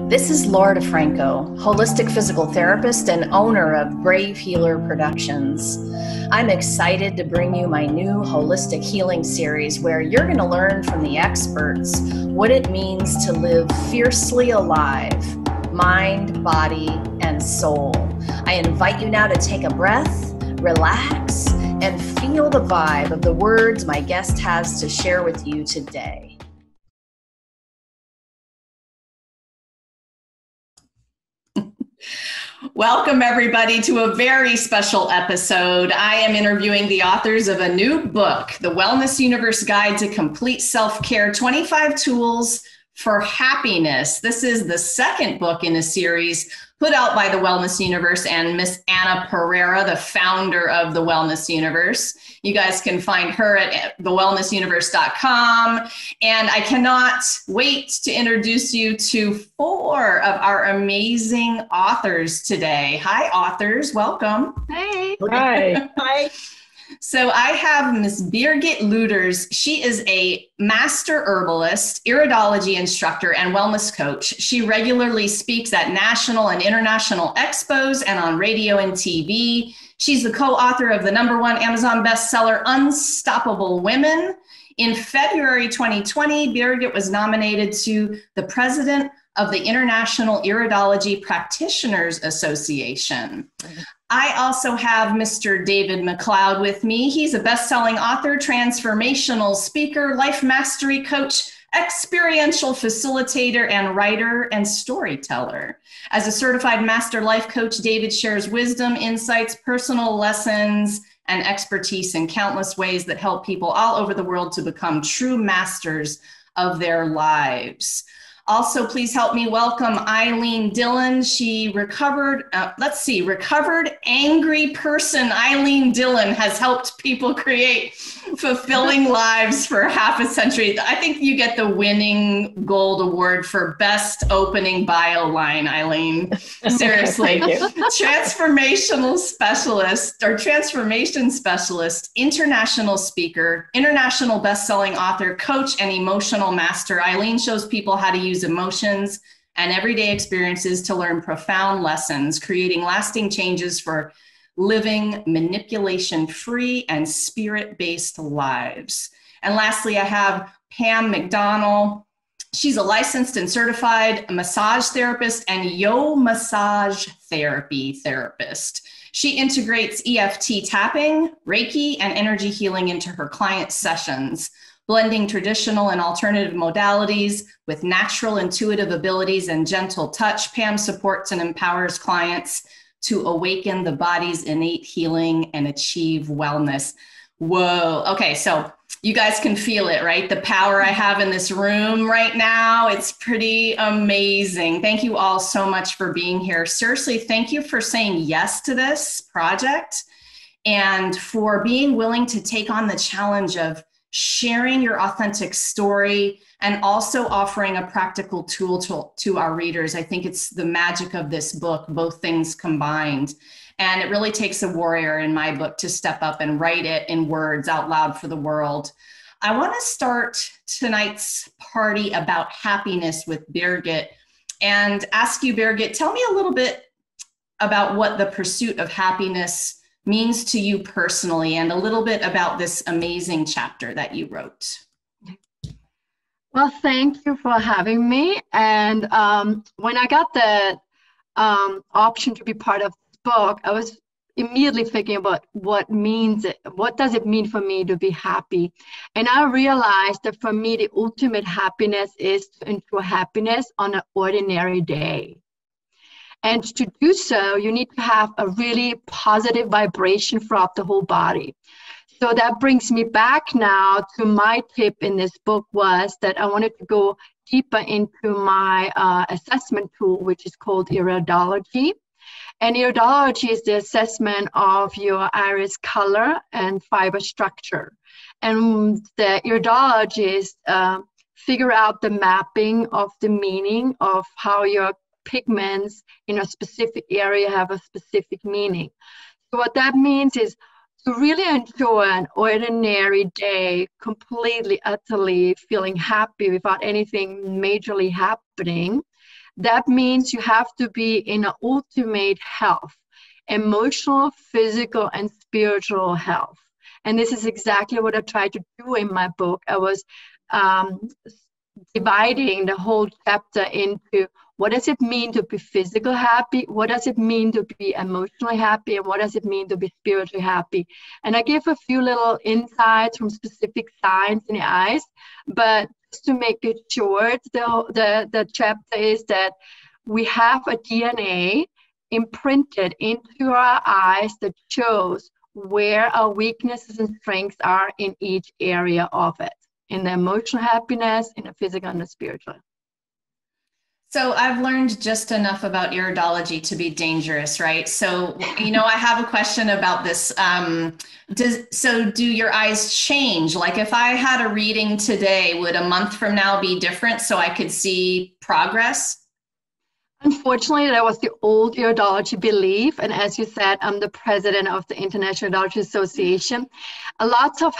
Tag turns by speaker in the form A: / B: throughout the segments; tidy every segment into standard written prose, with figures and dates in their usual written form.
A: This is Laura DeFranco, holistic physical therapist and owner of Brave Healer Productions. I'm excited to bring you my new holistic healing series where you're going to learn from the experts what it means to live fiercely alive, mind, body, and soul. I invite you now to take a breath, relax, and feel the vibe of the words my guest has to share with you today. Welcome, everybody, to a very special episode. I am interviewing the authors of a new book, The Wellness Universe Guide to Complete Self-Care, 25 Tools for Happiness. This is the second book in a series put out by The Wellness Universe and Miss Anna Pereira, the founder of The Wellness Universe. You guys can find her at thewellnessuniverse.com. And I cannot wait to introduce you to 4 of our amazing authors today. Hi, authors. Welcome.
B: Hey.
C: Hi.
B: Hi.
A: So I have Miss Birgit Luders. She is a master herbalist, iridology instructor, and wellness coach. She regularly speaks at national and international expos and on radio and TV. She's the co-author of the #1 Amazon bestseller, Unstoppable Women. In February 2020, Birgit was nominated to the president of the International Iridology Practitioners Association. I also have Mr. David McLeod with me. He's a best-selling author, transformational speaker, life mastery coach, experiential facilitator, and writer and storyteller. As a certified master life coach, David shares wisdom, insights, personal lessons, and expertise in countless ways that help people all over the world to become true masters of their lives. Also, please help me welcome Ilene Dillon. She recovered Angry Person Ilene Dillon has helped people create fulfilling lives for half a century. I think you get the winning gold award for best opening bio line, Ilene. Seriously. Transformational specialist or transformation specialist, international speaker, international best-selling author, coach, and emotional master. Ilene shows people how to use emotions and everyday experiences to learn profound lessons, creating lasting changes for living manipulation-free and spirit-based lives. And lastly, I have Pam McDonnell. She's a licensed and certified massage therapist and massage therapy therapist. She integrates EFT tapping, Reiki, and energy healing into her client sessions, blending traditional and alternative modalities with natural intuitive abilities and gentle touch. Pam supports and empowers clients to awaken the body's innate healing and achieve wellness. Whoa. Okay, so you guys can feel it, right? The power I have in this room right now, it's pretty amazing. Thank you all so much for being here. Seriously, thank you for saying yes to this project and for being willing to take on the challenge of sharing your authentic story and also offering a practical tool to our readers. I think it's the magic of this book, both things combined. And it really takes a warrior in my book to step up and write it in words out loud for the world. I want to start tonight's party about happiness with Birgit and ask you, Birgit, tell me a little bit about what the pursuit of happiness means to you personally and a little bit about this amazing chapter that you wrote.
B: Well, thank you for having me. And when I got the option to be part of this book, I was immediately thinking about what does it mean for me to be happy? And I realized that for me, the ultimate happiness is to enjoy happiness on an ordinary day. And to do so, you need to have a really positive vibration throughout the whole body. So that brings me back now to my tip in this book was that I wanted to go deeper into my assessment tool, which is called iridology. And iridology is the assessment of your iris color and fiber structure. And the iridologists figure out the mapping of the meaning of how your pigments in a specific area have a specific meaning. So what that means is to really enjoy an ordinary day completely, utterly feeling happy without anything majorly happening. That means you have to be in an ultimate health, emotional, physical, and spiritual health. And this is exactly what I tried to do in my book. I was um, dividing the whole chapter into what does it mean to be physical happy, what does it mean to be emotionally happy, and what does it mean to be spiritually happy. And I give a few little insights from specific signs in the eyes, but just to make it short, the chapter is that we have a DNA imprinted into our eyes that shows where our weaknesses and strengths are in each area of it, in the emotional happiness, in the physical and the spiritual.
A: So I've learned just enough about iridology to be dangerous, right? So, I have a question about this. Do your eyes change? Like if I had a reading today, would a month from now be different so I could see progress?
B: Unfortunately, that was the old iridology belief. And as you said, I'm the president of the International Iridology Association. Lots of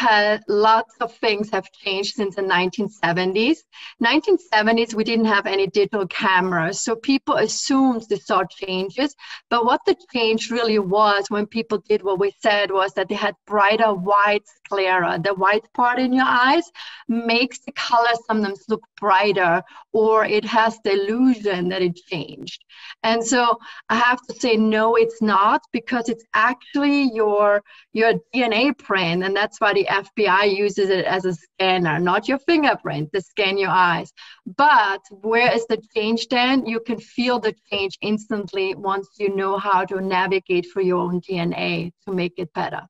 B: things have changed since the 1970s. 1970s, we didn't have any digital cameras, so people assumed they saw changes. But what the change really was when people did what we said was that they had brighter white sclera. The white part in your eyes makes the color sometimes look brighter, or it has the illusion that it changed. And so I have to say, no, it's not, because it's actually your DNA print. And that's why the FBI uses it as a scanner, not your fingerprint, to scan your eyes. But where is the change then? You can feel the change instantly once you know how to navigate through your own DNA to make it better.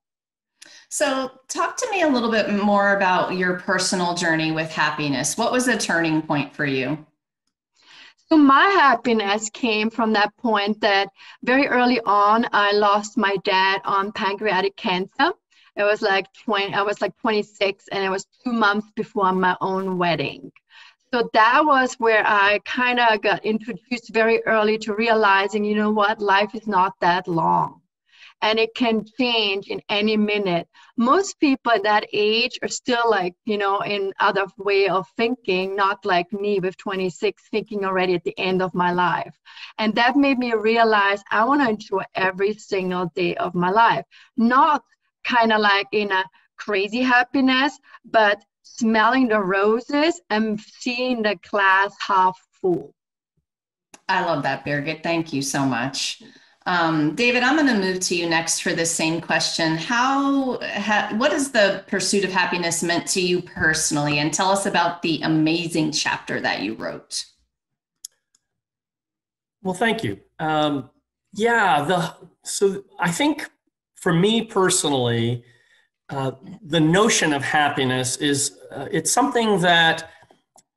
A: So talk to me a little bit more about your personal journey with happiness. What was a turning point for you?
B: So my happiness came from that point that very early on, I lost my dad on pancreatic cancer. It was like I was like 26, and it was 2 months before my own wedding. So that was where I kind of got introduced very early to realizing, you know what, life is not that long. And it can change in any minute. Most people at that age are still like, in other way of thinking, not like me with 26 thinking already at the end of my life. And that made me realize I want to enjoy every single day of my life, not kind of like in a crazy happiness, but smelling the roses and seeing the glass half full.
A: I love that, Birgit. Thank you so much. David, I'm going to move to you next for this same question. What has the pursuit of happiness meant to you personally? And tell us about the amazing chapter that you wrote.
C: Well, thank you. So I think for me personally, the notion of happiness is, it's something that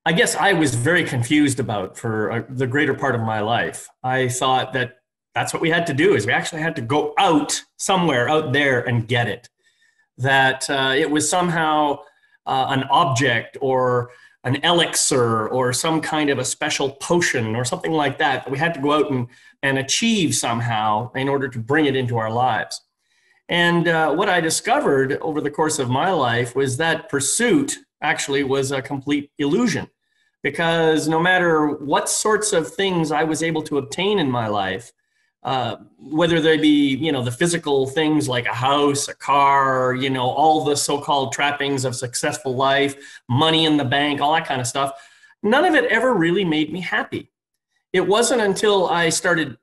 C: I guess I was very confused about for the greater part of my life. I thought that that's what we had to do, is we actually had to go out somewhere out there and get it. That it was somehow an object or an elixir or some kind of a special potion or something like that, that we had to go out and achieve somehow in order to bring it into our lives. And what I discovered over the course of my life was that pursuit actually was a complete illusion, because no matter what sorts of things I was able to obtain in my life, whether they be, the physical things like a house, a car, all the so-called trappings of successful life, money in the bank, all that kind of stuff, none of it ever really made me happy. It wasn't until I started,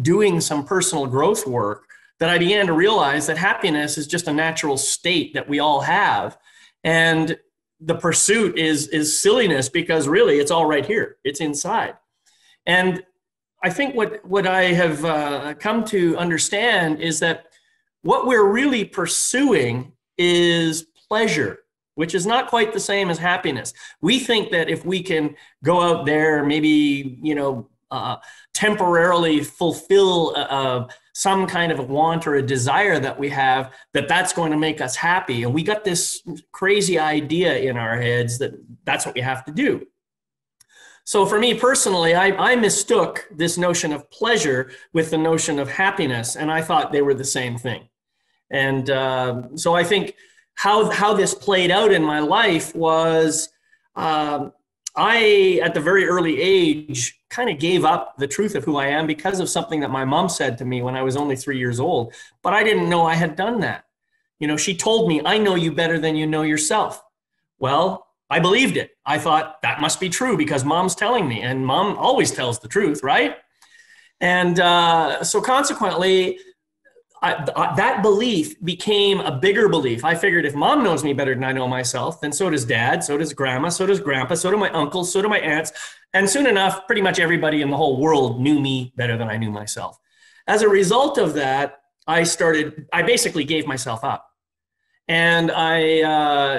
C: doing some personal growth work that I began to realize that happiness is just a natural state that we all have. And the pursuit is silliness, because really it's all right here. It's inside. And I think what I have come to understand is that what we're really pursuing is pleasure, which is not quite the same as happiness. We think that if we can go out there, maybe, temporarily fulfill some kind of a want or a desire that we have, that's going to make us happy. And we got this crazy idea in our heads that that's what we have to do. So for me personally, I mistook this notion of pleasure with the notion of happiness, and I thought they were the same thing. And so I think how this played out in my life was I, at the very early age, kind of gave up the truth of who I am because of something that my mom said to me when I was only 3 years old. But I didn't know I had done that. You know, she told me, I know you better than you know yourself. Well, I believed it. I thought that must be true because mom's telling me, and mom always tells the truth, right? And so consequently, that belief became a bigger belief. I figured if mom knows me better than I know myself, then so does dad, so does grandma, so does grandpa, so do my uncles, so do my aunts. And soon enough, pretty much everybody in the whole world knew me better than I knew myself. As a result of that, I basically gave myself up. And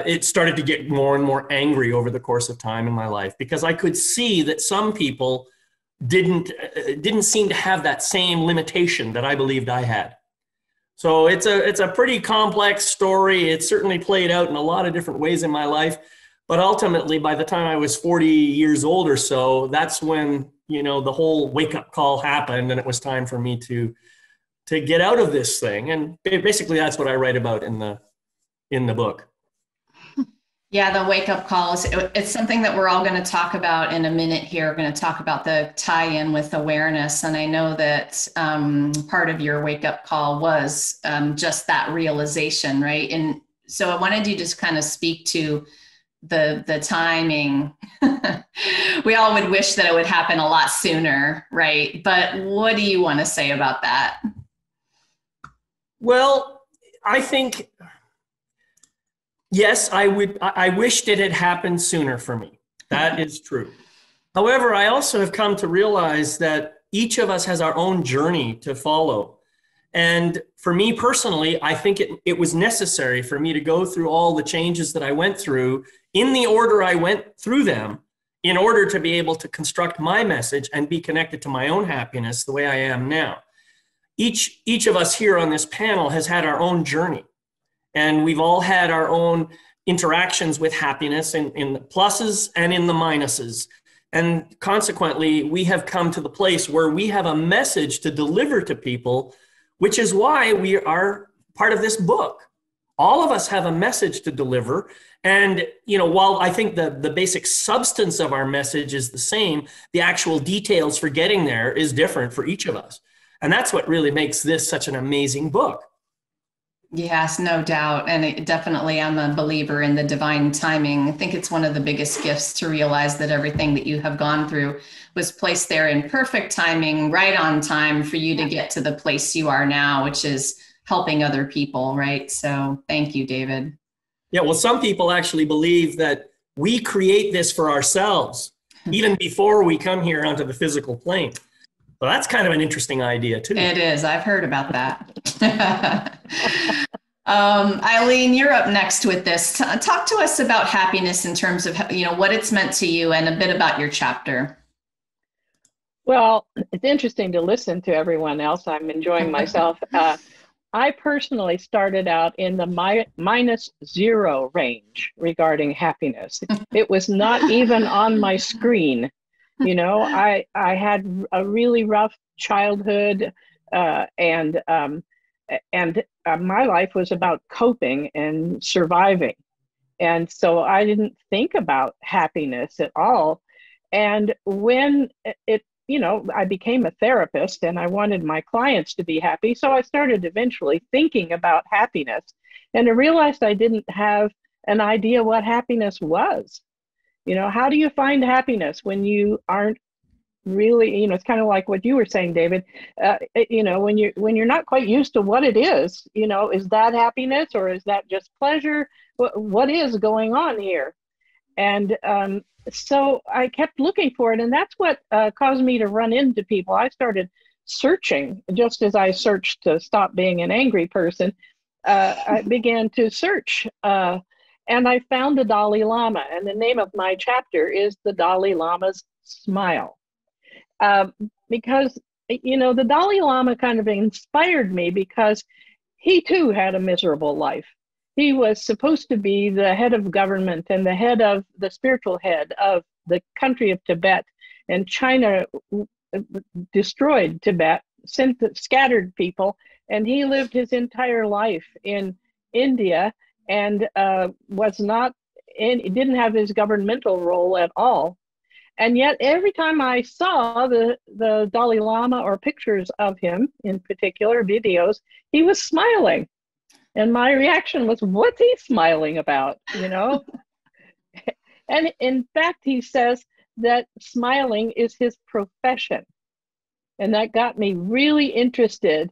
C: it started to get more and more angry over the course of time in my life because I could see that some people didn't seem to have that same limitation that I believed I had. So it's a pretty complex story. It certainly played out in a lot of different ways in my life. But ultimately, by the time I was 40 years old or so, that's when, you know, the whole wake-up call happened, and it was time for me to get out of this thing. And basically, that's what I write about in the book.
A: Yeah, the wake-up calls. It's something that we're all going to talk about in a minute here. We're going to talk about the tie-in with awareness. And I know that part of your wake-up call was just that realization, right? And so I wanted you to just kind of speak to the timing. We all would wish that it would happen a lot sooner, right? But what do you want to say about that?
C: Well, I think, yes, I wished it had happened sooner for me. That is true. However, I also have come to realize that each of us has our own journey to follow. And for me personally, I think it was necessary for me to go through all the changes that I went through in the order I went through them in order to be able to construct my message and be connected to my own happiness the way I am now. Each of us here on this panel has had our own journey. And we've all had our own interactions with happiness in the pluses and in the minuses. And consequently, we have come to the place where we have a message to deliver to people, which is why we are part of this book. All of us have a message to deliver. And, you know, while I think the basic substance of our message is the same, the actual details for getting there is different for each of us. And that's what really makes this such an amazing book.
A: Yes, no doubt. And definitely, I'm a believer in the divine timing. I think it's one of the biggest gifts to realize that everything that you have gone through was placed there in perfect timing, right on time for you to get to the place you are now, which is helping other people, right? So thank you, David.
C: Yeah, well, some people actually believe that we create this for ourselves, even before we come here onto the physical plane. Well, that's kind of an interesting idea, too.
A: It is. I've heard about that. Ilene, you're up next with this. Talk to us about happiness in terms of, you know, what it's meant to you and a bit about your chapter.
D: Well, it's interesting to listen to everyone else. I'm enjoying myself. I personally started out in the -0 range regarding happiness. It was not even on my screen. You know, I had a really rough childhood, and my life was about coping and surviving. And so I didn't think about happiness at all. And when you know, I became a therapist and I wanted my clients to be happy. So I started eventually thinking about happiness, and I realized I didn't have an idea what happiness was. You know, how do you find happiness when you aren't really, you know, it's kind of like what you were saying, David, you know, when you're not quite used to what it is, you know, is that happiness or is that just pleasure? What is going on here? And so I kept looking for it, and that's what caused me to run into people. I started searching, just as I searched to stop being an angry person. I began to search, and I found the Dalai Lama, and the name of my chapter is The Dalai Lama's Smile. Because, you know, the Dalai Lama kind of inspired me because he too had a miserable life. He was supposed to be the head of government and the head of the spiritual head of the country of Tibet, and China destroyed Tibet, scattered people, and he lived his entire life in India and was not, didn't have his governmental role at all. And yet every time I saw the Dalai Lama or pictures of him, in particular videos, he was smiling. And my reaction was, what's he smiling about, you know? And in fact, he says that smiling is his profession. And that got me really interested.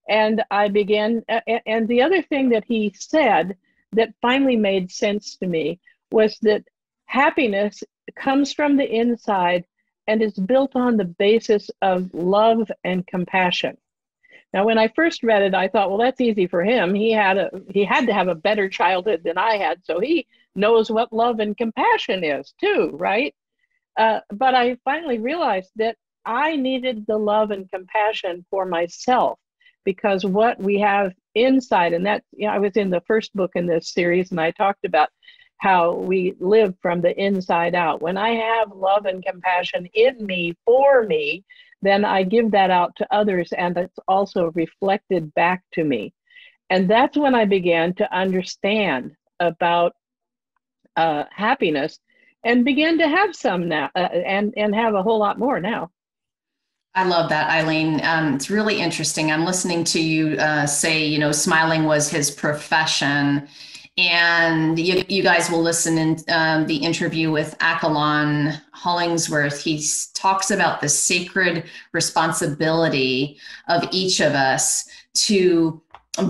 D: And I began, and the other thing that he said that finally made sense to me was that happiness comes from the inside and is built on the basis of love and compassion. Now, when I first read it, I thought, well, that's easy for him. He had to have a better childhood than I had, so he knows what love and compassion is too, right? But I finally realized that I needed the love and compassion for myself, because what we have inside, and that, you know, I was in the first book in this series, and I talked about how we live from the inside out. When I have love and compassion in me, for me, then I give that out to others, and it's also reflected back to me. And that's when I began to understand about happiness, and began to have some now, and have a whole lot more now.
A: I love that, Ilene. It's really interesting. I'm listening to you say, you know, smiling was his profession. And you guys will listen in the interview with Akalon Hollingsworth. He talks about the sacred responsibility of each of us to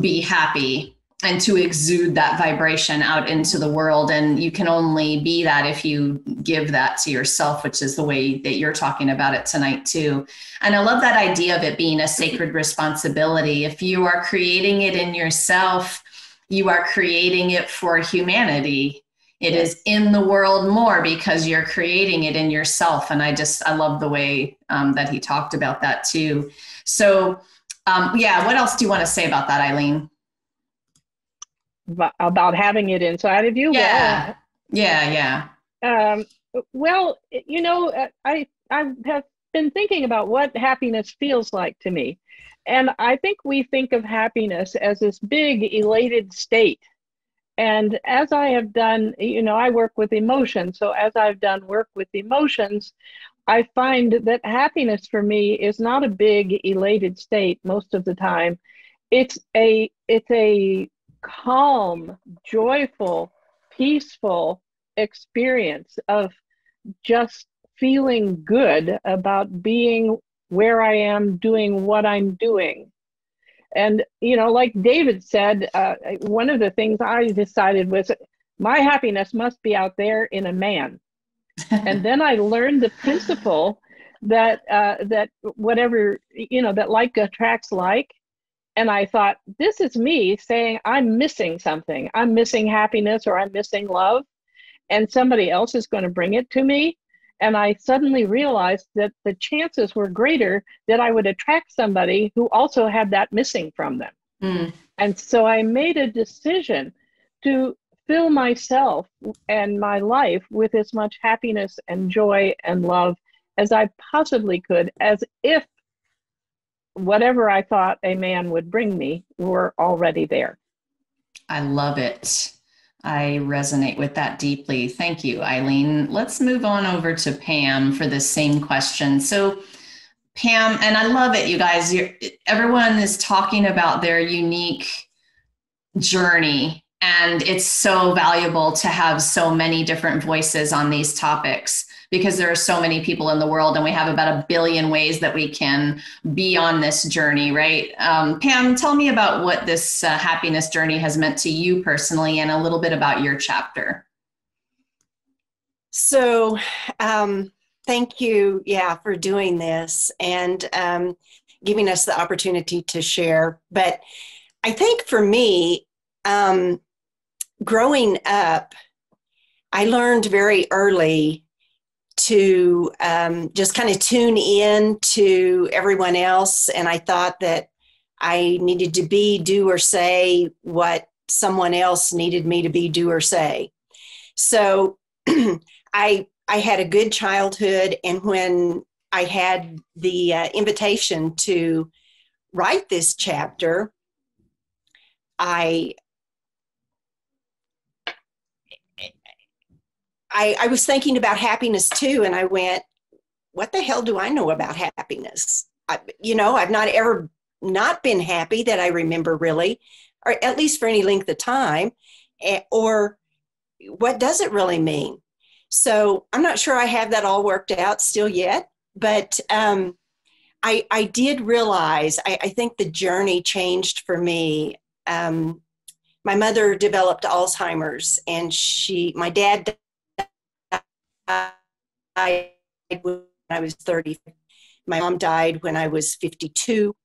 A: be happy and to exude that vibration out into the world. And you can only be that if you give that to yourself, which is the way that you're talking about it tonight too. And I love that idea of it being a sacred responsibility. If you are creating it in yourself, you are creating it for humanity. It is in the world more because you're creating it in yourself. And I love the way that he talked about that too. So what else do you want to say about that, Ilene?
D: About having it inside of you?
A: Yeah.
D: Well, you know, I have been thinking about what happiness feels like to me. And I think we think of happiness as this big elated state. And as I have done, you know, I work with emotions. So as I've done work with emotions, I find that happiness for me is not a big elated state most of the time. It's a calm, joyful, peaceful experience of just feeling good about being where I am, doing what I'm doing. And, you know, like David said, one of the things I decided was my happiness must be out there in a man. And then I learned the principle that that whatever, you know, that like attracts like. And I thought, this is me saying I'm missing something. I'm missing happiness, or I'm missing love, and somebody else is going to bring it to me. And I suddenly realized that the chances were greater that I would attract somebody who also had that missing from them. Mm. And so I made a decision to fill myself and my life with as much happiness and joy and love as I possibly could, as if whatever I thought a man would bring me were already there.
A: I love it. I resonate with that deeply. Thank you, Ilene. Let's move on over to Pam for the same question. So Pam, and I love it, you guys, everyone is talking about their unique journey, and it's so valuable to have so many different voices on these topics, because there are so many people in the world, and we have about 1 billion ways that we can be on this journey, right? Pam, tell me about what this happiness journey has meant to you personally, and a little bit about your chapter.
E: So thank you, for doing this and giving us the opportunity to share. But I think for me, growing up, I learned very early to just kind of tune in to everyone else. And I thought that I needed to be, do, or say what someone else needed me to be, do, or say. So I had a good childhood. And when I had the invitation to write this chapter, I was thinking about happiness too. And I went, what the hell do I know about happiness? I've not ever not been happy that I remember, really, or at least for any length of time. Or what does it really mean? So I'm not sure I have that all worked out still yet, but I did realize, I think the journey changed for me. My mother developed Alzheimer's, and my dad died when I was 30. My mom died when I was 52.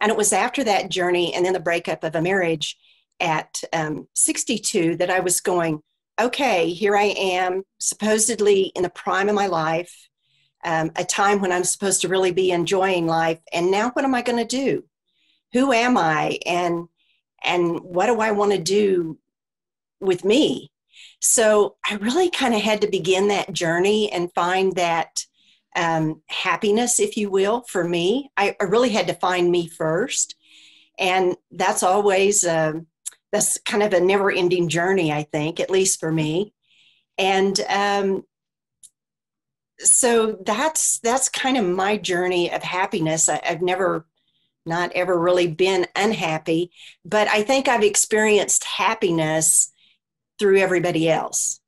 E: And it was after that journey and then the breakup of a marriage at 62 that I was going, okay, here I am, supposedly in the prime of my life, a time when I'm supposed to really be enjoying life. And now what am I going to do? Who am I? And what do I want to do with me? So I really kind of had to begin that journey and find that happiness, if you will, for me. I really had to find me first. And that's always, that's kind of a never ending journey, I think, at least for me. And so that's kind of my journey of happiness. I've never, not ever really been unhappy, but I think I've experienced happiness through everybody else,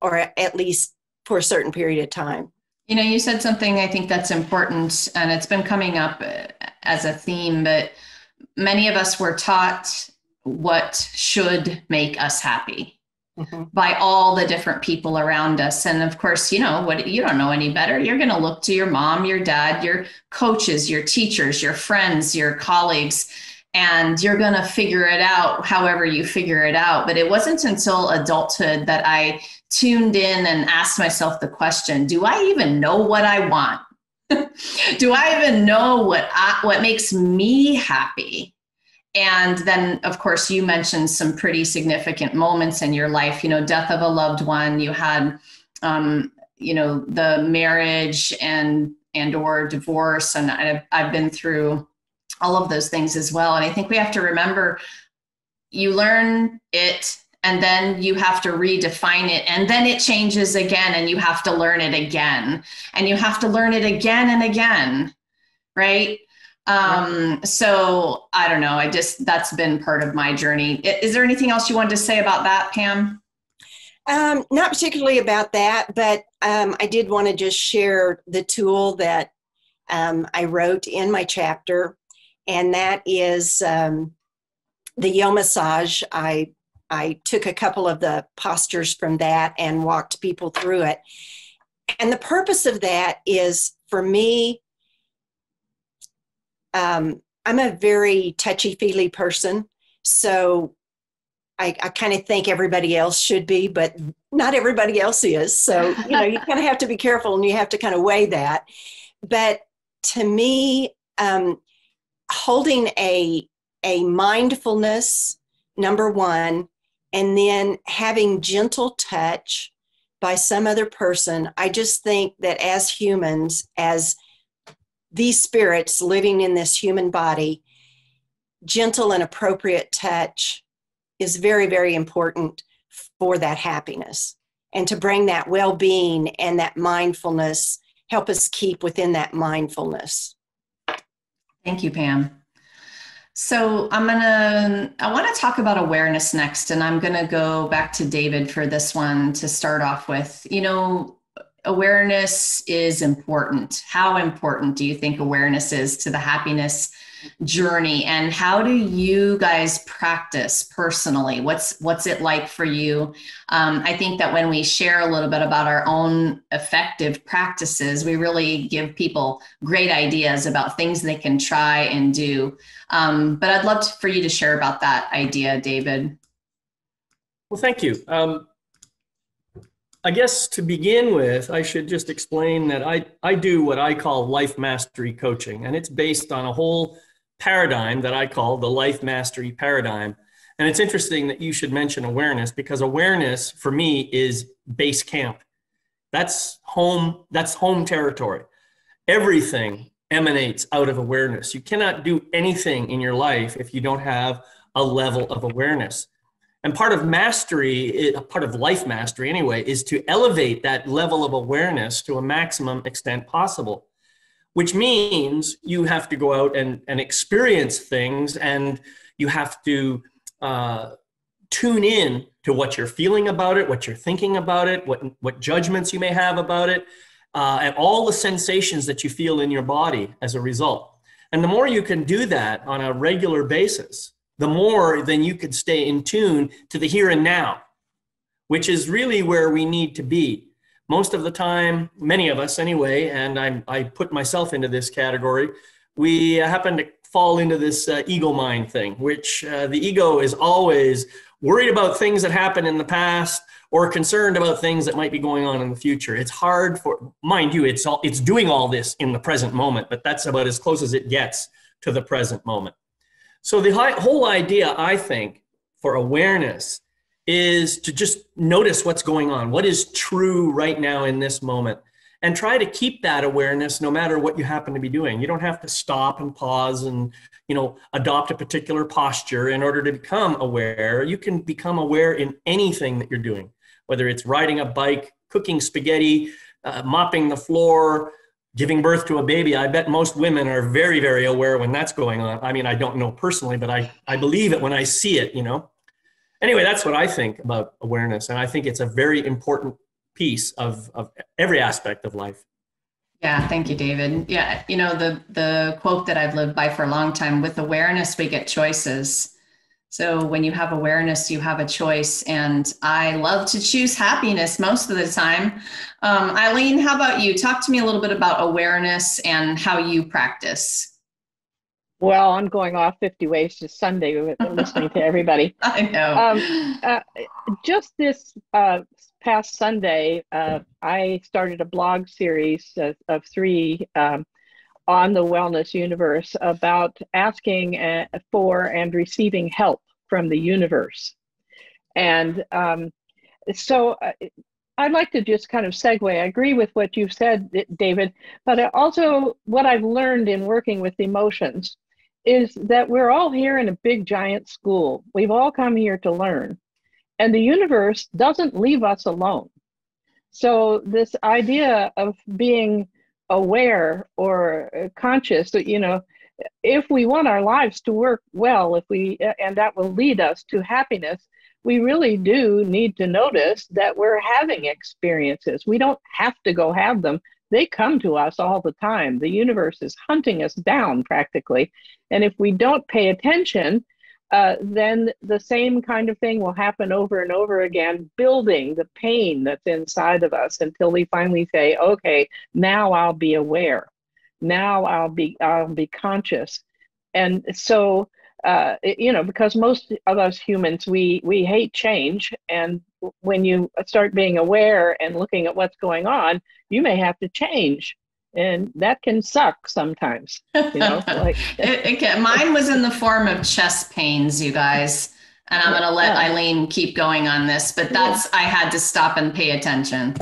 E: or at least for a certain period of time.
A: You know, you said something I think that's important, and it's been coming up as a theme, but many of us were taught what should make us happy by all the different people around us. And of course, you know, what, you don't know any better. You're going to look to your mom, your dad, your coaches, your teachers, your friends, your colleagues, and you're going to figure it out however you figure it out. But it wasn't until adulthood that I tuned in and asked myself the question, do I even know what I want? Do I even know what makes me happy? And then, of course, you mentioned some pretty significant moments in your life, you know, death of a loved one. You had, you know, the marriage and or divorce. And I've been through all of those things as well. And I think we have to remember, you learn it and then you have to redefine it, and then it changes again, and you have to learn it again, and you have to learn it again and again, right? So I don't know. That's been part of my journey. Is there anything else you wanted to say about that, Pam?
E: Not particularly about that, but I did want to just share the tool that I wrote in my chapter, and that is the Yo massage. I took a couple of the postures from that and walked people through it. And the purpose of that is, for me, I'm a very touchy-feely person, so I kind of think everybody else should be, but not everybody else is. So, you know, you kind of have to be careful, and you have to kind of weigh that. But to me, holding a mindfulness, number one, and then having gentle touch by some other person, I just think that as humans, as these spirits living in this human body, gentle and appropriate touch is very, very important for that happiness, and to bring that well-being and that mindfulness, help us keep within that mindfulness.
A: Thank you, Pam. So I want to talk about awareness next, and I'm going to go back to David for this one to start off with. You know, awareness is important. How important do you think awareness is to the happiness journey, and how do you guys practice personally? What's it like for you? I think that when we share a little bit about our own effective practices, we really give people great ideas about things they can try and do. But I'd love for you to share about that idea, David.
C: Well, thank you. I guess to begin with, I should just explain that I do what I call life mastery coaching, and it's based on a whole paradigm that I call the life mastery paradigm. And it's interesting that you should mention awareness, because awareness for me is base camp. That's home territory. Everything emanates out of awareness. You cannot do anything in your life if you don't have a level of awareness. And part of mastery, part of life mastery anyway, is to elevate that level of awareness to a maximum extent possible, which means you have to go out and experience things, and you have to tune in to what you're feeling about it, what you're thinking about it, what judgments you may have about it, and all the sensations that you feel in your body as a result. And the more you can do that on a regular basis, the more then you could stay in tune to the here and now, which is really where we need to be. Most of the time, many of us anyway, and I put myself into this category, we happen to fall into this ego mind thing, which the ego is always worried about things that happened in the past or concerned about things that might be going on in the future. It's hard for, mind you, it's doing all this in the present moment, but that's about as close as it gets to the present moment. So the whole idea, I think, for awareness is to just notice what's going on, what is true right now in this moment, and try to keep that awareness no matter what you happen to be doing. You don't have to stop and pause and, adopt a particular posture in order to become aware. You can become aware in anything that you're doing, whether it's riding a bike, cooking spaghetti, mopping the floor, giving birth to a baby. I bet most women are very, very aware when that's going on. I mean, I don't know personally, but I believe it when I see it, Anyway, that's what I think about awareness. And I think it's a very important piece of every aspect of life.
A: Yeah, thank you, David. Yeah, the quote that I've lived by for a long time, with awareness, we get choices. So when you have awareness, you have a choice. And I love to choose happiness most of the time. Ilene, how about you? Talk to me a little bit about awareness and how you practice.
D: Well, I'm going off 50 Ways to Sunday with listening to everybody.
A: I know.
D: Just this past Sunday, I started a blog series of 3 on the wellness universe about asking for and receiving help from the universe. And so I'd like to just kind of segue. I agree with what you've said, David, but also what I've learned in working with emotions is that we're all here in a big giant school. We've all come here to learn, and the universe doesn't leave us alone. So this idea of being aware or conscious, if we want our lives to work well, and that will lead us to happiness, we really do need to notice that we're having experiences. We don't have to go have them. They come to us all the time. The universe is hunting us down practically. And if we don't pay attention, then the same kind of thing will happen over and over again, building the pain that's inside of us until we finally say, okay, now I'll be aware. Now I'll be conscious. And so, because most of us humans, we hate change. And when you start being aware and looking at what's going on, you may have to change. And that can suck sometimes,
A: It can. Mine was in the form of chest pains, you guys. And I'm going to let Ilene keep going on this, but I had to stop and pay attention.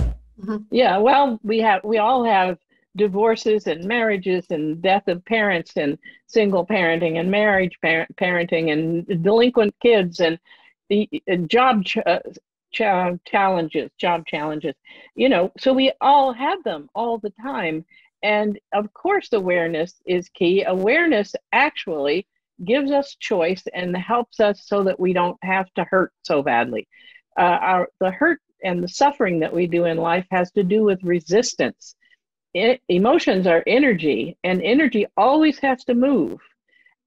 D: Yeah, well, we all have divorces and marriages and death of parents and single parenting and marriage parenting and delinquent kids and the job challenges, so we all have them all the time. And of course, awareness is key. Awareness actually gives us choice and helps us so that we don't have to hurt so badly. The hurt and the suffering that we do in life has to do with resistance. Emotions are energy, and energy always has to move.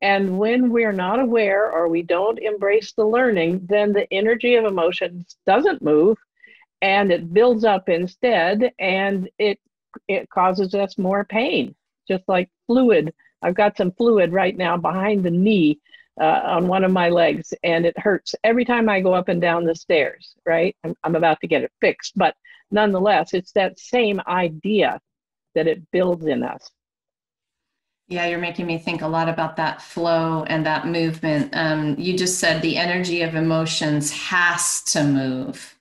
D: And when we're not aware or we don't embrace the learning, then the energy of emotions doesn't move, and it builds up instead, and it causes us more pain, just like fluid. I've got some fluid right now behind the knee on one of my legs, and it hurts every time I go up and down the stairs, right? I'm about to get it fixed, but nonetheless, it's that same idea that it builds in us.
A: Yeah, you're making me think a lot about that flow and that movement. You just said the energy of emotions has to move.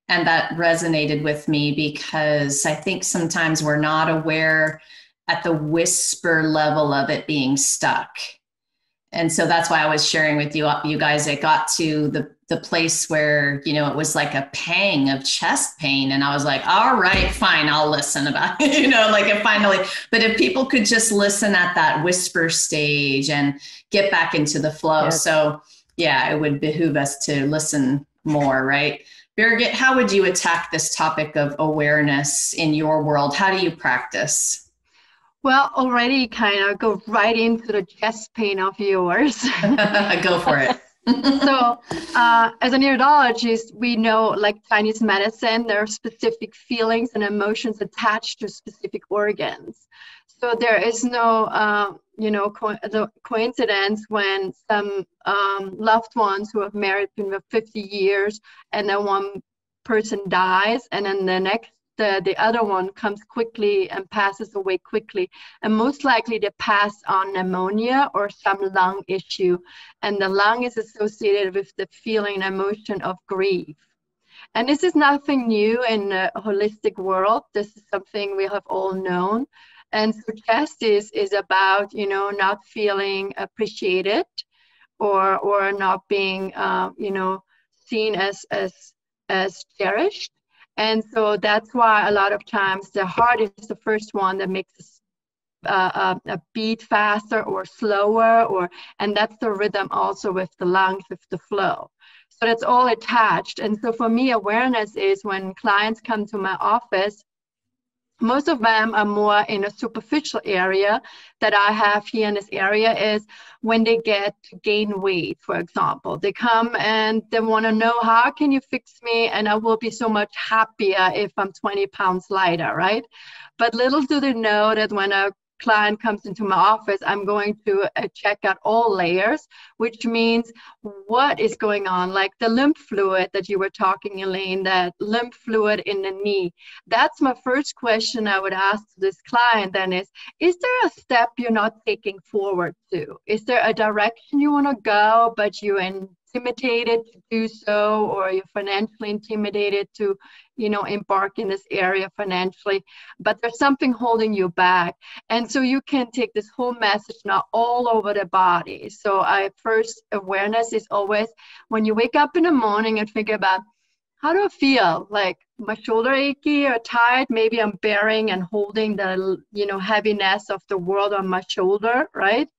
A: And that resonated with me because I think sometimes we're not aware at the whisper level of it being stuck. And so that's why I was sharing with you guys, it got to the place where, you know, it was like a pang of chest pain. And I was like, all right, fine, I'll listen about it, you know, like it finally, but if people could just listen at that whisper stage and get back into the flow.
D: Yes.
A: So yeah, it would behoove us to listen more, right? Birgit, how would you attack this topic of awareness in your world? How do you practice?
B: Well, already kind of go right into the chest pain of yours.
A: Go for it.
B: So as a neurologist, we know, like Chinese medicine, there are specific feelings and emotions attached to specific organs. So there is no, the coincidence when some loved ones who have married for 50 years and then one person dies and then the other one comes quickly and passes away quickly. And most likely they pass on pneumonia or some lung issue. And the lung is associated with the feeling and emotion of grief. And this is nothing new in the holistic world. This is something we have all known. And so justice is about, not feeling appreciated or not being, seen as cherished. And so that's why a lot of times the heart is the first one that makes us a beat faster or slower, and that's the rhythm also with the lungs, with the flow. So that's all attached. And so for me, awareness is when clients come to my office, most of them are more in a superficial area that I have here in this area is when they get to gain weight, for example. They come and they want to know, how can you fix me? And I will be so much happier if I'm 20 pounds lighter, right? But little do they know that when a client comes into my office, I'm going to check out all layers, which means what is going on, like the lymph fluid that you were talking, Ilene, that lymph fluid in the knee. That's my first question I would ask this client then is there a step you're not taking forward to? Is there a direction you want to go, but you're intimidated to do so, or you're financially intimidated to embark in this area financially, but there's something holding you back? And so you can take this whole message now all over the body. So first awareness is always when you wake up in the morning and think about, how do I feel? Like my shoulder achy or tight? Maybe I'm bearing and holding the heaviness of the world on my shoulder, right?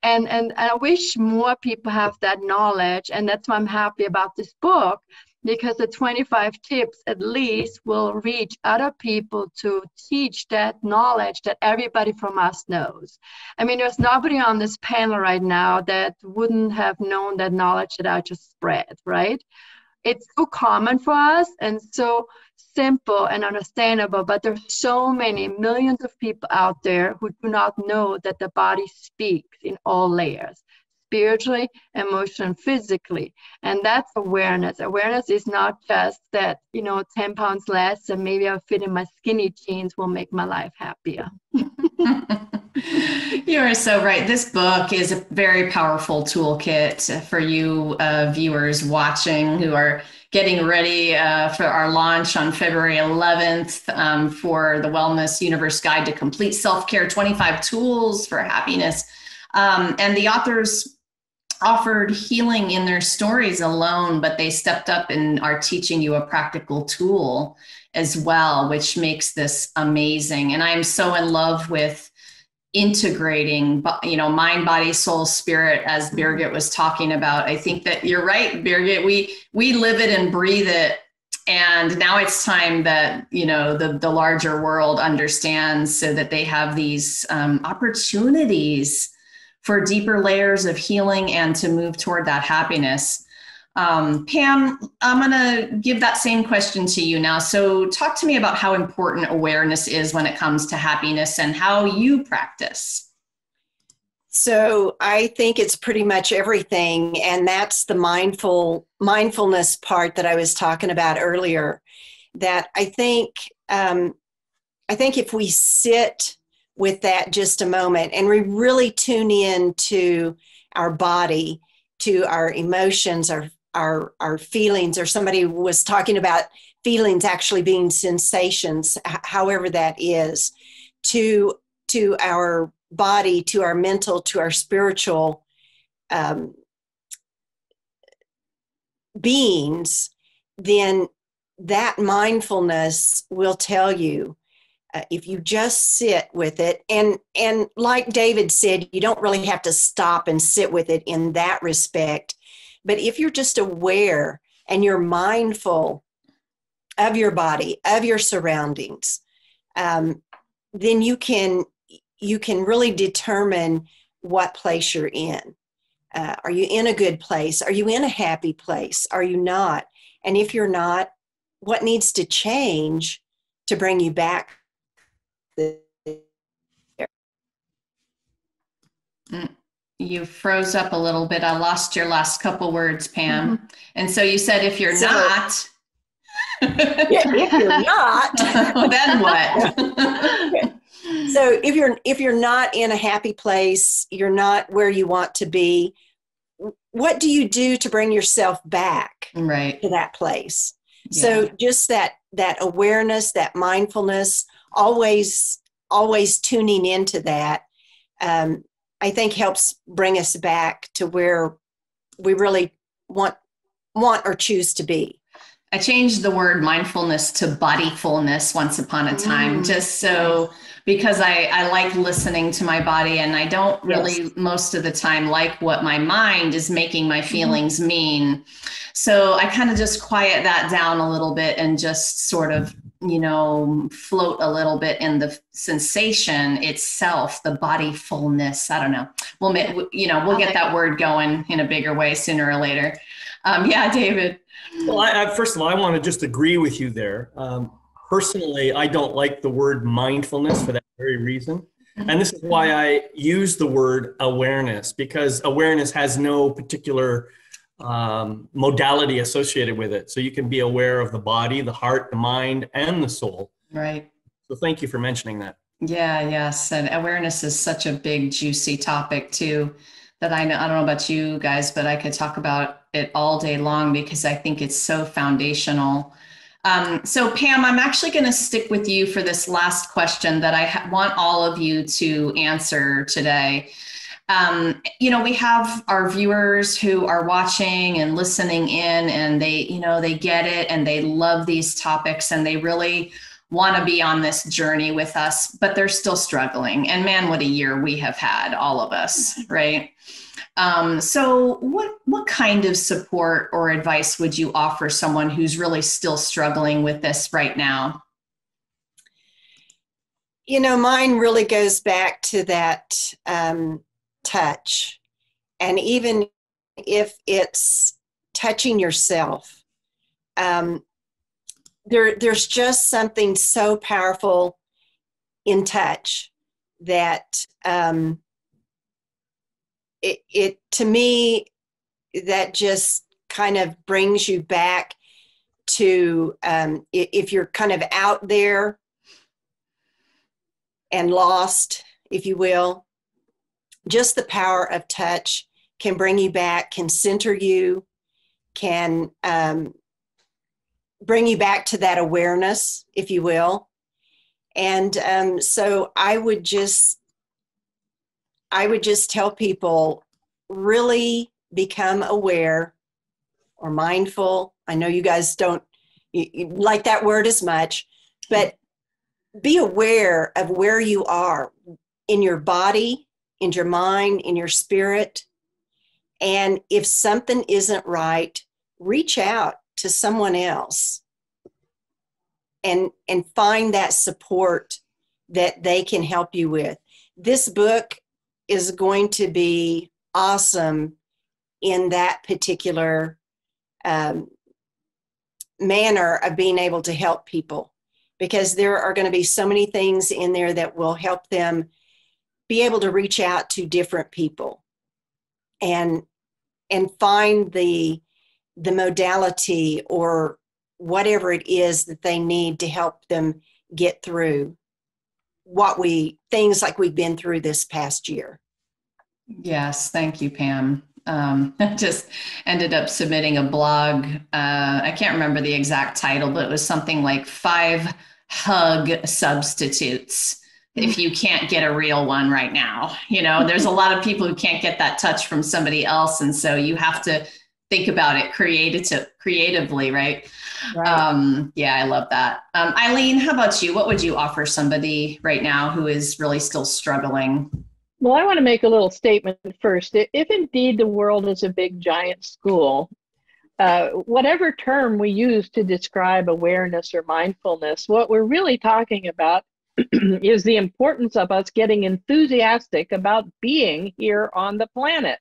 B: And I wish more people have that knowledge, and that's why I'm happy about this book, because the 25 tips at least will reach other people to teach that knowledge that everybody from us knows. I mean, there's nobody on this panel right now that wouldn't have known that knowledge that I just spread, right? It's so common for us and so simple and understandable, but there's so many millions of people out there who do not know that the body speaks in all layers, spiritually, emotionally, physically. And that's awareness. Awareness is not just that, 10 pounds less and maybe I'll fit in my skinny jeans will make my life happier.
A: You are so right. This book is a very powerful toolkit for you viewers watching who are getting ready for our launch on February 11th for the Wellness Universe Guide to Complete Self-Care, 25 Tools for Happiness. And the authors offered healing in their stories alone, but they stepped up and are teaching you a practical tool as well, which makes this amazing. And I'm so in love with integrating, mind, body, soul, spirit, as Birgit was talking about. I think that you're right, Birgit. We live it and breathe it. And now it's time that, the larger world understands so that they have these opportunities for deeper layers of healing and to move toward that happiness. Pam, I'm going to give that same question to you now. So talk to me about how important awareness is when it comes to happiness and how you practice.
E: So I think it's pretty much everything. And that's the mindfulness part that I was talking about earlier, that I think if we sit with that just a moment and we really tune in to our body, to our emotions, our feelings, or somebody was talking about feelings actually being sensations, however that is, to our body, to our mental, to our spiritual, beings, then that mindfulness will tell you, if you just sit with it, and like David said, you don't really have to stop and sit with it in that respect. But if you're just aware and you're mindful of your body, of your surroundings, then you can really determine what place you're in. Are you in a good place? Are you in a happy place? Are you not? And if you're not, what needs to change to bring you back there?
A: You froze up a little bit. I lost your last couple words, Pam. Mm-hmm. And so you said, if you're not.
E: If you're not.
A: Then what?
E: So if you're not in a happy place, you're not where you want to be, what do you do to bring yourself back to that place? Yeah. So just that awareness, that mindfulness, always tuning into that, I think helps bring us back to where we really want or choose to be.
A: I changed the word mindfulness to bodyfulness once upon a time, just so, because I like listening to my body, and I don't really most of the time like what my mind is making my feelings mean. So I kind of just quiet that down a little bit and just sort of, float a little bit in the sensation itself, the bodyfulness. I don't know. We'll get that word going in a bigger way sooner or later. David.
C: Well, first of all, I want to just agree with you there. Personally, I don't like the word mindfulness for that very reason. And this is why I use the word awareness, because awareness has no particular modality associated with it. So you can be aware of the body, the heart, the mind, and the soul.
A: Right.
C: So thank you for mentioning that.
A: Yeah, yes. And awareness is such a big, juicy topic too, that I don't know about you guys, but I could talk about it all day long because I think it's so foundational. So Pam, I'm actually going to stick with you for this last question that I want all of you to answer today. We have our viewers who are watching and listening in, and they get it and they love these topics and they really want to be on this journey with us, but they're still struggling. And man, what a year we have had, all of us, right? So what kind of support or advice would you offer someone who's really still struggling with this right now?
E: Mine really goes back to that touch. And even if it's touching yourself, there's just something so powerful in touch that it to me, that just kind of brings you back to, if you're kind of out there and lost, if you will, just the power of touch can bring you back, can center you, can bring you back to that awareness, if you will. And so I would just tell people, really become aware or mindful. I know you guys don't like that word as much, but be aware of where you are in your body, in your mind, in your spirit. And if something isn't right, reach out to someone else and find that support that they can help you with. This book is going to be awesome in that particular manner of being able to help people, because there are going to be so many things in there that will help them be able to reach out to different people and find the modality or whatever it is that they need to help them get through things like we've been through this past year.
A: Yes, thank you, Pam. I just ended up submitting a blog. I can't remember the exact title, but it was something like 5 hug substitutes if you can't get a real one right now. There's a lot of people who can't get that touch from somebody else. And so you have to think about it creatively, right?
D: Right.
A: Yeah, I love that. Ilene, how about you? What would you offer somebody right now who is really still struggling?
D: Well, I want to make a little statement first. If indeed the world is a big giant school, whatever term we use to describe awareness or mindfulness, what we're really talking about is the importance of us getting enthusiastic about being here on the planet.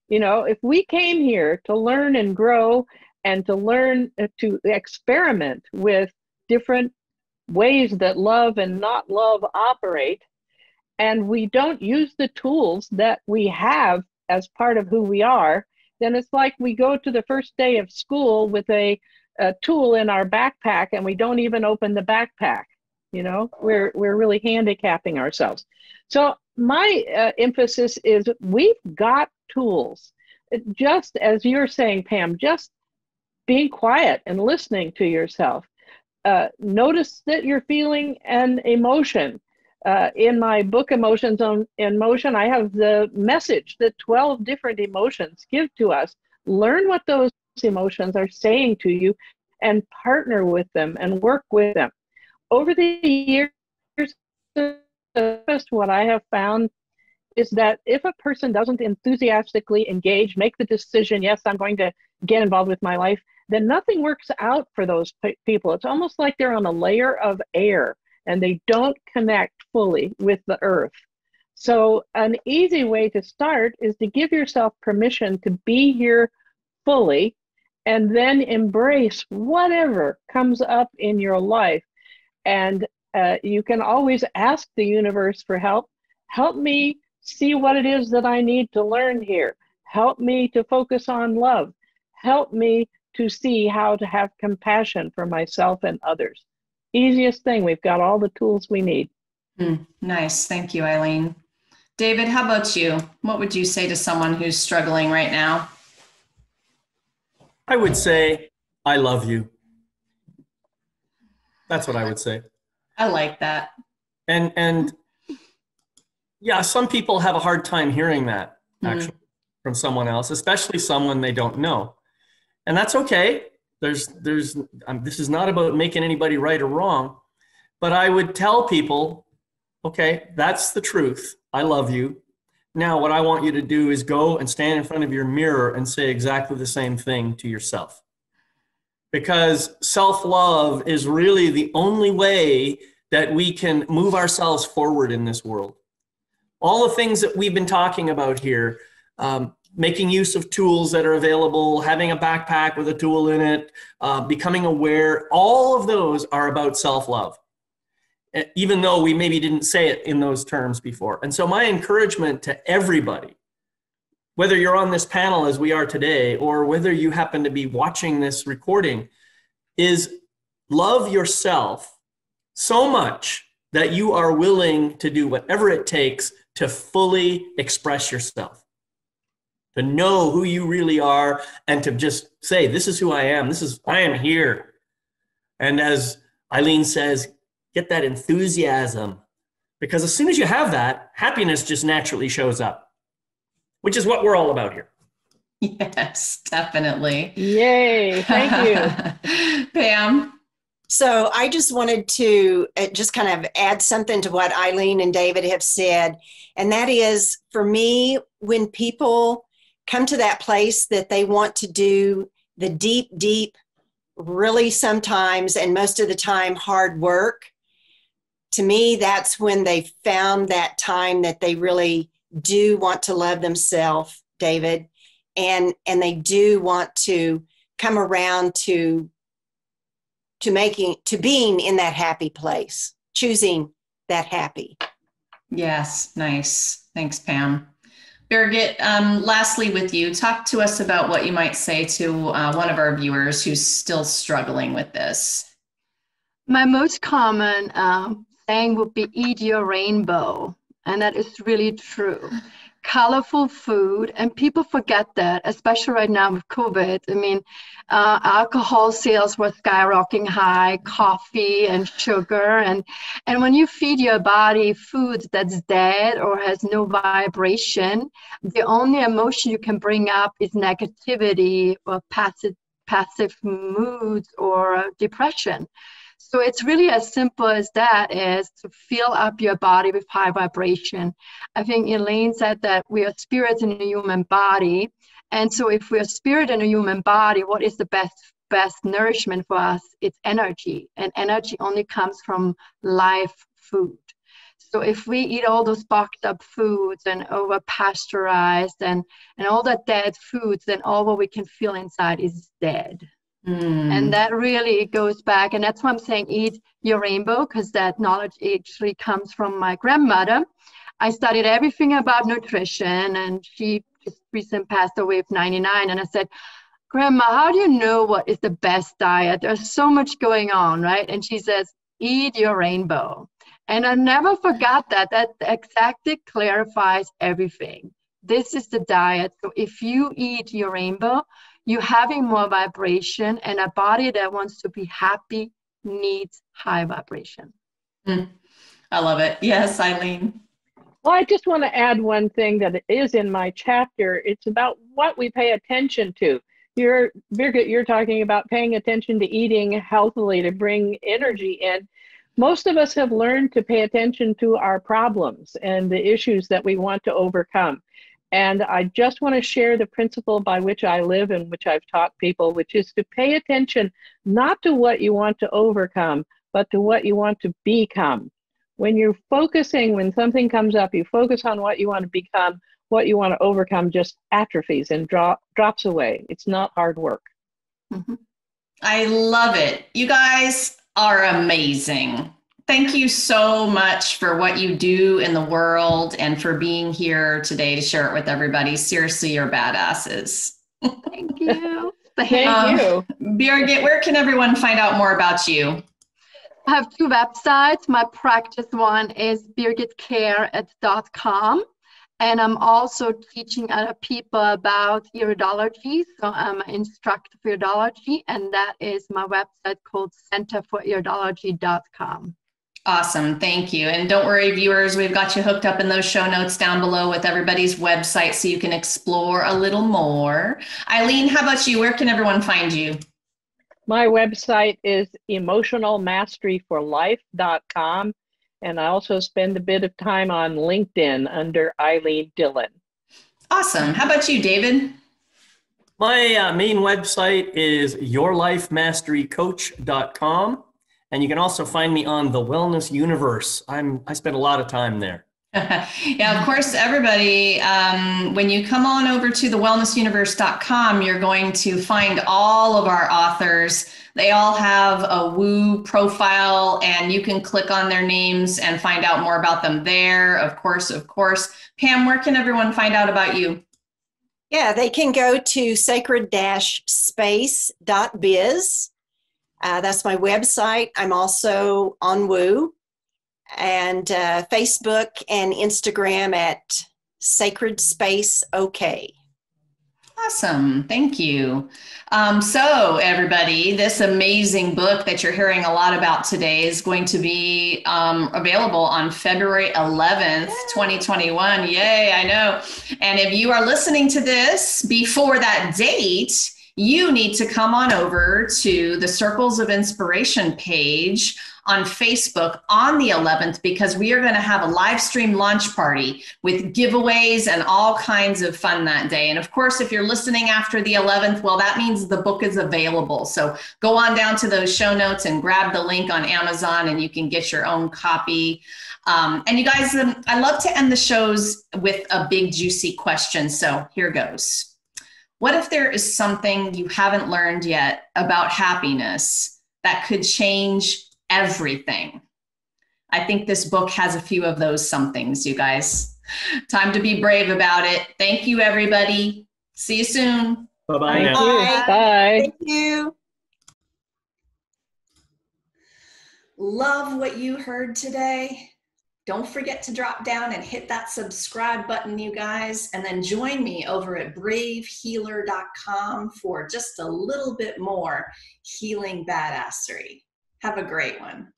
D: You know, if we came here to learn and grow and to learn to experiment with different ways that love and not love operate, and we don't use the tools that we have as part of who we are, then it's like we go to the first day of school with a tool in our backpack and we don't even open the backpack. You know, we're really handicapping ourselves. So my emphasis is we've got tools. Just as you're saying, Pam, just being quiet and listening to yourself. Notice that you're feeling an emotion. In my book, Emotions in Motion, I have the message that 12 different emotions give to us. Learn what those emotions are saying to you and partner with them and work with them. Over the years, what I have found is that if a person doesn't enthusiastically engage, make the decision, yes, I'm going to get involved with my life, then nothing works out for those people. It's almost like they're on a layer of air and they don't connect fully with the earth. So an easy way to start is to give yourself permission to be here fully and then embrace whatever comes up in your life. And you can always ask the universe for help. Help me see what it is that I need to learn here. Help me to focus on love. Help me to see how to have compassion for myself and others. Easiest thing, we've got all the tools we need.
A: Nice. Thank you, Ilene. David, how about you? What would you say to someone who's struggling right now?
C: I would say, I love you. That's what I would say.
A: I like that.
C: And yeah, some people have a hard time hearing that actually from someone else, especially someone they don't know. And that's okay. This is not about making anybody right or wrong, but I would tell people, okay, that's the truth. I love you. Now, what I want you to do is go and stand in front of your mirror and say exactly the same thing to yourself. Because self-love is really the only way that we can move ourselves forward in this world. All the things that we've been talking about here, making use of tools that are available, having a backpack with a tool in it, becoming aware, all of those are about self-love, even though we maybe didn't say it in those terms before. And so my encouragement to everybody, whether you're on this panel as we are today, or whether you happen to be watching this recording, is love yourself so much that you are willing to do whatever it takes to fully express yourself, to know who you really are, and to just say, this is who I am. I am here. And as Ilene says, get that enthusiasm, because as soon as you have that, happiness just naturally shows up, which is what we're all about here.
A: Yes, definitely.
D: Yay, thank you.
A: Pam?
E: So I just wanted to just kind of add something to what Ilene and David have said. And that is, for me, when people come to that place that they want to do the deep, deep, really sometimes and most of the time hard work, to me, that's when they found that time that they really do want to love themselves, David, and they do want to come around to being in that happy place, choosing that happy.
A: Yes, nice. Thanks, Pam. Birgit, lastly with you, talk to us about what you might say to one of our viewers who's still struggling with this.
B: My most common saying would be eat your rainbow. And that is really true. colorful food, and people forget that, especially right now with COVID. I mean, alcohol sales were skyrocketing high, coffee and sugar, and when you feed your body food that's dead or has no vibration, the only emotion you can bring up is negativity or passive moods or depression. So it's really as simple as that, is to fill up your body with high vibration. I think Ilene said that we are spirits in a human body. And so if we're spirit in a human body, what is the best nourishment for us? It's energy. And energy only comes from live food. So if we eat all those boxed up foods and over pasteurized and all that dead foods, then all what we can feel inside is dead. And that really goes back, and that's why I'm saying eat your rainbow, because that knowledge actually comes from my grandmother. I studied everything about nutrition, and she just recently passed away at 99. And I said, Grandma, how do you know what is the best diet? There's so much going on, right? And she says, eat your rainbow. And I never forgot that. That exactly clarifies everything. This is the diet. So if you eat your rainbow, you're having more vibration, and a body that wants to be happy needs high vibration.
A: I love it. Yes, Eileen.
D: Well, I just want to add one thing that is in my chapter. It's about what we pay attention to. Birgit, you're talking about paying attention to eating healthily to bring energy in. Most of us have learned to pay attention to our problems and the issues that we want to overcome. And I just want to share the principle by which I live and which I've taught people, which is to pay attention not to what you want to overcome, but to what you want to become. When you're focusing, when something comes up, you focus on what you want to become, what you want to overcome just atrophies and drops away. It's not hard work.
B: Mm-hmm.
A: I love it. You guys are amazing. Thank you so much for what you do in the world and for being here today to share it with everybody. Seriously, you're badasses.
B: Thank you.
D: Thank you.
A: Birgit, where can everyone find out more about you?
B: I have two websites. My practice one is birgitcare.com. And I'm also teaching other people about iridology. So I'm an instructor for iridology, and that is my website called centerforiridology.com.
A: Awesome. Thank you. And don't worry, viewers, we've got you hooked up in those show notes down below with everybody's website so you can explore a little more. Eileen, how about you? Where can everyone find you?
D: My website is emotionalmasteryforlife.com. And I also spend a bit of time on LinkedIn under Ilene Dillon.
A: Awesome. How about you, David?
C: My main website is yourlifemasterycoach.com. And you can also find me on the Wellness Universe. I spend a lot of time there.
A: Yeah, of course, everybody, when you come on over to thewellnessuniverse.com, you're going to find all of our authors. They all have a Woo profile, and you can click on their names and find out more about them there. Of course. Pam, where can everyone find out about you?
E: Yeah, they can go to sacred-space.biz. That's my website. I'm also on Woo and Facebook and Instagram at Sacred Space OK.
A: Awesome. Thank you. So everybody, this amazing book that you're hearing a lot about today is going to be available on February 11th, 2021. Yay, I know. And if you are listening to this before that date, you need to come on over to the Circles of Inspiration page on Facebook on the 11th, because we are going to have a live stream launch party with giveaways and all kinds of fun that day. And of course, if you're listening after the 11th, well, that means the book is available. So go on down to those show notes and grab the link on Amazon and you can get your own copy. And you guys, I love to end the shows with a big juicy question. So here goes. What if there is something you haven't learned yet about happiness that could change everything? I think this book has a few of those somethings, you guys. Time to be brave about it. Thank you, everybody. See you soon.
C: Bye-bye.
E: Bye.
D: Bye.
E: Thank you.
A: Love what you heard today. Don't forget to drop down and hit that subscribe button, you guys, and then join me over at bravehealer.com for just a little bit more healing badassery. Have a great one.